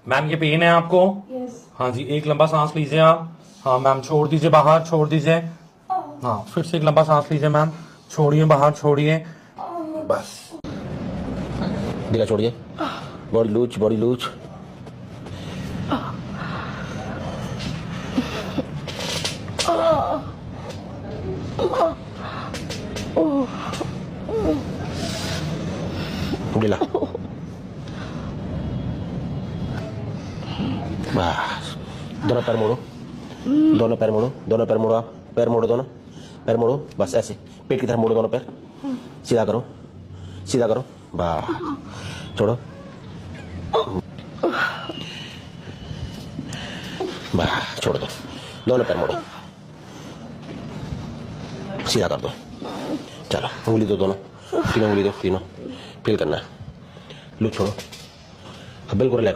Ma'am ये pen है आपको? हाँ जी, एक लंबा सांस लीजिए आप। हाँ मैम, छोड़ दीजिए बाहर, छोड़ दीजिए। हाँ, फिर से एक लंबा सांस लीजिए मैम। छोड़िए बाहर, छोड़िए। बस, दिला छोड़िए। Body loose, body loose. दिला। बस, दोनों पैर मोड़ो, दोनों पैर मोड़ो, दोनों पैर मोड़ो आप। पैर मोड़ो, दोनों पैर मोड़ो। बस ऐसे पेट की तरफ मोड़ो दोनों पैर। सीधा करो, सीधा करो। बस, छोड़ो। बस, छोड़ दो। दोनों पैर मोड़ो, सीधा कर दो। चलो, उंगली दो दोनों, तीनों उंगली दो, तीनों। फील करना है। लो छोड़ो, बिल्कुल रिलैक्स।